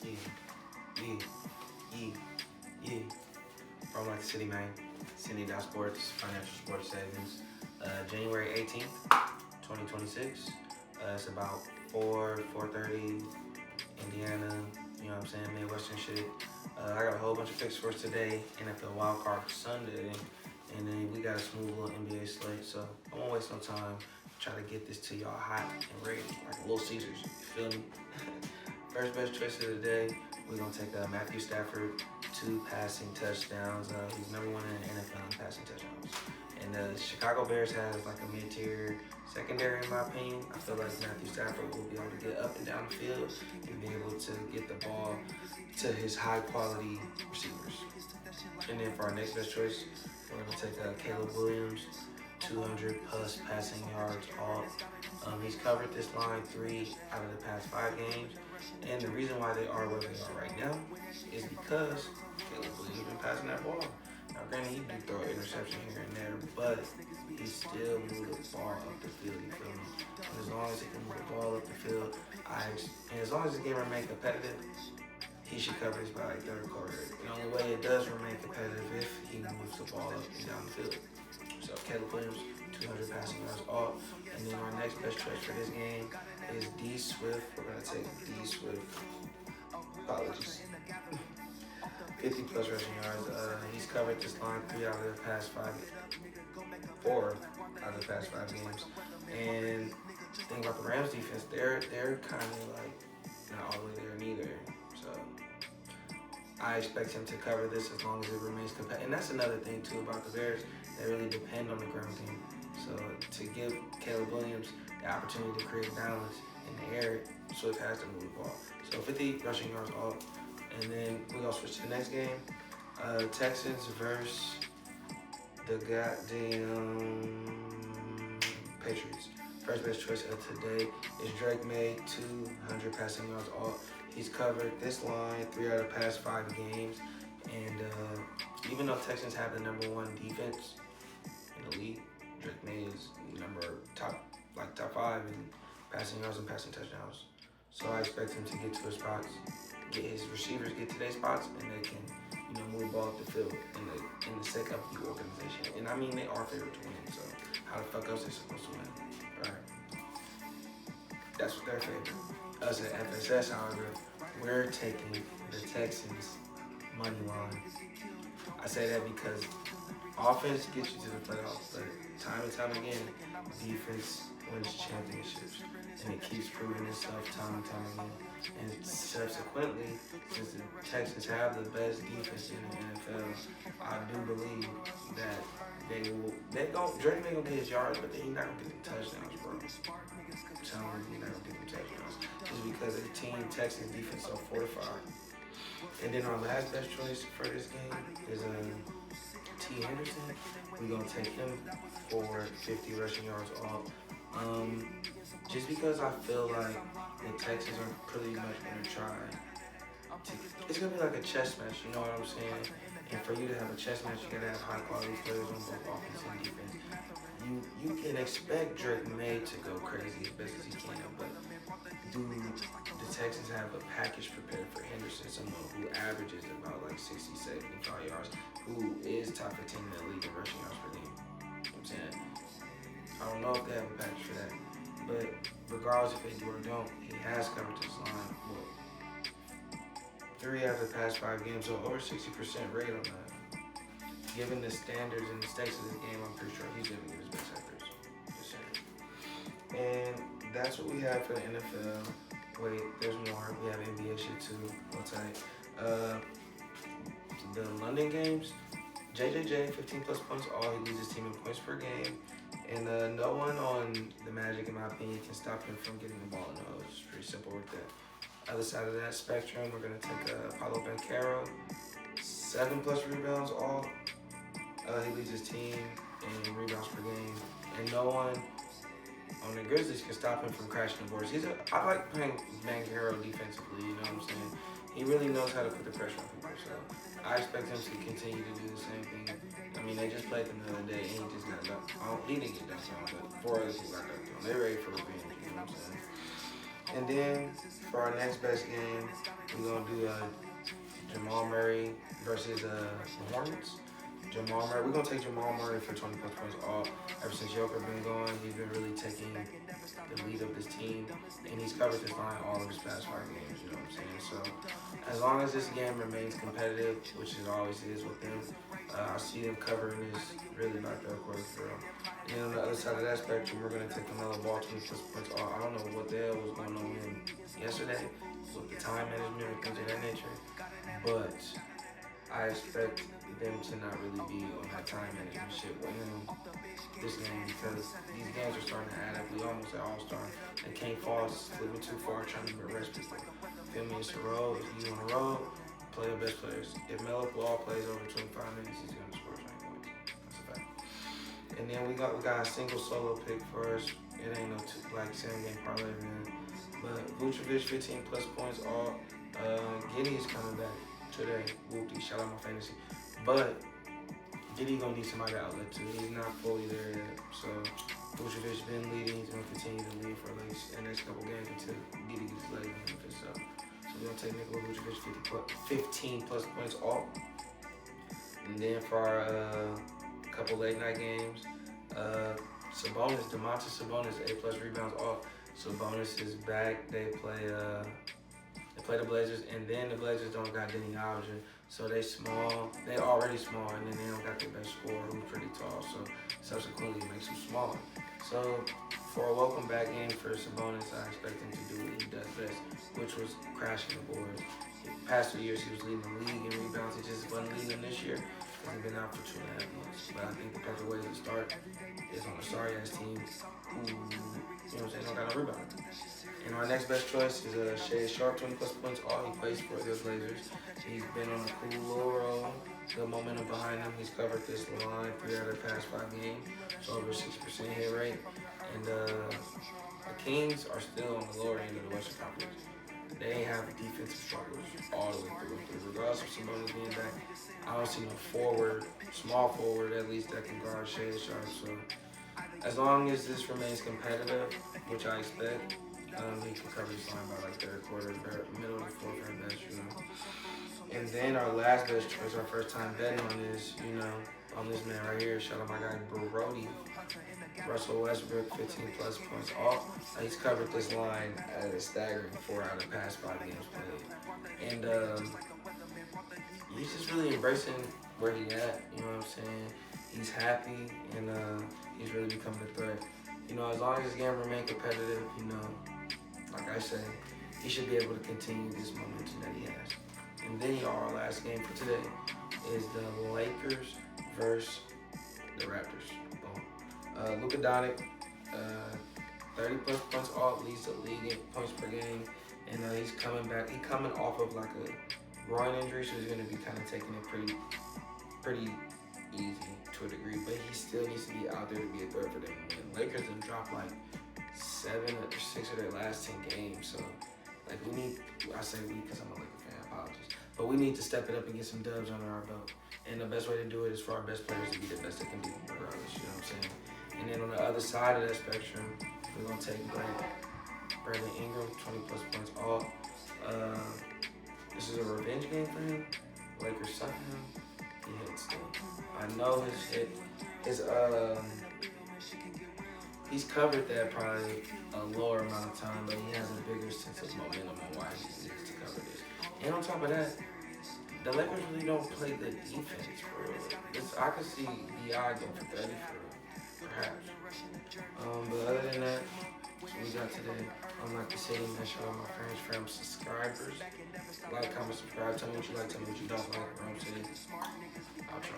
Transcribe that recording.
Yeah, yeah, yeah, yeah. From like the city, man. SYNDI'Sports, financial sports savings. January 18th, 2026. It's about 4:30 Indiana, you know what I'm saying, Midwestern shit. I got a whole bunch of picks for us today. NFL wild card for Sunday. And then we got a smooth little NBA slate. So I won't waste no time. Try to get this to y'all hot and ready, like Little Caesars. You feel me? First best choice of the day, we're gonna take Matthew Stafford, 2 passing touchdowns. He's number one in the NFL in passing touchdowns. And the Chicago Bears has like a mid-tier secondary, in my opinion. I feel like Matthew Stafford will be able to get up and down the field and be able to get the ball to his high-quality receivers. And then for our next best choice, we're gonna take Caleb Williams, 200 plus passing yards all. He's covered this line 3 out of the past 5 games. And the reason why they are where they are right now is because Caleb Williams been passing that ball. Now, granted, he do throw an interception here and there, but he still move the ball up the field, you feel me? And as long as he can move the ball up the field, and as long as the game remains competitive, he should cover his by like third quarter. The only way it does remain competitive if he moves the ball up and down the field. So Caleb Williams, 200 passing yards off. And then our next best choice for this game is D Swift. We're gonna take D Swift. Apologies. 50 plus rushing yards. He's covered this line 4 out of the past 5 games. And the thing about the Rams defense, they're kind of like not all the way there neither. So I expect him to cover this as long as it remains competitive. And that's another thing too about the Bears. They really depend on the ground game. So to give Caleb Williams the opportunity to create balance in the air, Swift has to move the ball. So 50 rushing yards off. And then we're going to switch to the next game. Texans versus the goddamn Patriots. First best choice of today is Drake May, 200 passing yards off. He's covered this line 3 out of the past 5 games. And even though Texans have the number one defense in the league, Drake May is top 5 in passing yards and passing touchdowns. So I expect him to get to his spots, get his receivers get to their spots, and they can, move the ball up the field in the sake of the organization. And I mean, they are favored to win. So how the fuck else they supposed to win, right? That's what they're favored. Us at FSS, however, we're taking the Texans money line. I say that because offense gets you to the playoffs, but time and time again, defense wins championships, and it keeps proving itself time and time again. And subsequently, since the Texans have the best defense in the NFL, I do believe that Drake may gonna get his yards, but he's not gonna get the touchdowns, bro. I'm telling you, he's not gonna get the touchdowns just because of the team Texans defense so fortified. And then our last best choice for this game is T. Henderson. We're going to take him for 50 rushing yards off. Just because I feel like the Texans are pretty much going to try it's going to be like a chess match, you know what I'm saying? And for you to have a chess match, you got to have high quality players on both offense and defense. You can expect Drake May to go crazy as best as he can, but do the Texans have a package prepared for Henderson, someone who averages about like 60, 75 yards, who is top 15 in the league in rushing yards per game? You know what I'm saying? I don't know if they have a package for that, but regardless if they do or don't, he has covered this line. Well, 3 out of the past 5 games, so over 60% rate on that. Given the standards and the stakes of this game, I'm pretty sure he's going to give his best efforts. Just saying. And that's what we have for the NFL. Wait, there's more. We have NBA shit too. Hold tight. The London games, JJJ, 15 plus points all. He leads his team in points per game. And no one on the Magic, in my opinion, can stop him from getting the ball in the hose. It's pretty simple with that. Other side of that spectrum, we're going to take Paulo Banchero, 7 plus rebounds all. He leads his team in rebounds per game. And no one on the Grizzlies can stop him from crashing the boards. I like playing Banchero defensively, you know what I'm saying? He really knows how to put the pressure on people, so I expect him to continue to do the same thing. I mean, they just played him the other day, and he just got dunked. He didn't get dunked on, but 4 others he got dunked on. They're ready for revenge, you know what I'm saying? And then for our next best game, we're gonna do Jamal Murray versus the Hornets. Jamal Murray, we're gonna take Jamal Murray for 20 plus points all. Ever since Joker been going, he's been really taking the lead of this team, and he's covered this line all of his past 5 games. You know what I'm saying? So as long as this game remains competitive, which it always is with them, I see them covering this really by third quarter for real. And then on the other side of that spectrum, we're gonna take another ball 20 plus points all. I don't know what the hell was going on yesterday with the time management and things of that nature, but I expect them to not really be on that time management shit with him this game, because these games are starting to add up. We almost at All-Star and can't fall slipping too far trying to arrest people. Feel me? It's a road. If you on the road, play the best players. If Melo Ball plays over 25 minutes, he's gonna score 20 points. That's a fact. And then we got a single solo pick for us. It ain't no like 7-game parlay, man. But Vucevic 15 plus points all. Giddy is coming back today. Whoopty, shout out my fantasy. But Giddy gonna need somebody to outlet too. He's not fully there yet. So Vucevic been leading. He's gonna continue to lead for at least the next couple games until Giddy gets laid in Memphis. So we're gonna take Nikola Vucevic 15 plus points off. And then for our couple late night games, Domantas Sabonis 8 plus rebounds off. Sabonis is back. They play the Blazers, and then the Blazers don't got Denny Alger, so they small. They already small, and then they don't got their best scorer, who's pretty tall, so subsequently it makes them smaller. So for a welcome back game for Sabonis, I expect him to do what he does best, which was crashing the boards. The past 2 years he was leading the league in rebounds. He just wasn't leading them this year because he's been out for 2.5 months. But I think the perfect way to start is on a sorry ass team who, you know what I'm saying, don't got no rebound. And our next best choice is Shea Sharp, 20 plus points all. He plays for the Blazers. He's been on a cool little roll. The momentum behind him. He's covered this line 3 out of the past 5 games. So over 6% hit rate. And the Kings are still on the lower end of the Western Conference. They have defensive struggles all the way through. Regardless of somebody being back, I don't see no small forward at least, that can guard Shea Sharp. So as long as this remains competitive, which I expect, he can cover this line by like third quarter, middle of the fourth at best, you know. And then our last best choice, our first time betting on this, on this man right here. Shout out my guy Brody. Russell Westbrook, 15 plus points off. He's covered this line at a staggering 4 out of the past 5 games played. And he's just really embracing where he at, you know what I'm saying? He's happy, and he's really becoming a threat. As long as this game remains competitive, like I said, he should be able to continue this momentum that he has. And then our last game for today is the Lakers versus the Raptors. Boom. Luka Doncic, 30 plus points off, leads the league in points per game, and he's coming back. He's coming off of like a groin injury, so he's going to be kind of taking it pretty easy to a degree, but he still needs to be out there to be a threat for them. And the Lakers have dropped like 7 or 6 of their last 10 games, so like I say we because I'm a Lakers fan, apologies, but we need to step it up and get some dubs under our belt. And the best way to do it is for our best players to be the best they can be, regardless, you know what I'm saying? And then on the other side of that spectrum, we're going to take Brandon Ingram, 20 plus points off. This is a revenge game for him. Lakers suck him. He hits them. I know he's covered that probably a lower amount of time, but he has a bigger sense of momentum on why he needs to cover this. And on top of that, the Lakers really don't play good defense, bro. I could see B.I. go for 30 for perhaps. But other than that, we got today. Like the city, man, shout out my friends, fam, subscribers. Like, comment, subscribe. Tell me what you like, tell me what you don't like. Rome City. Outro.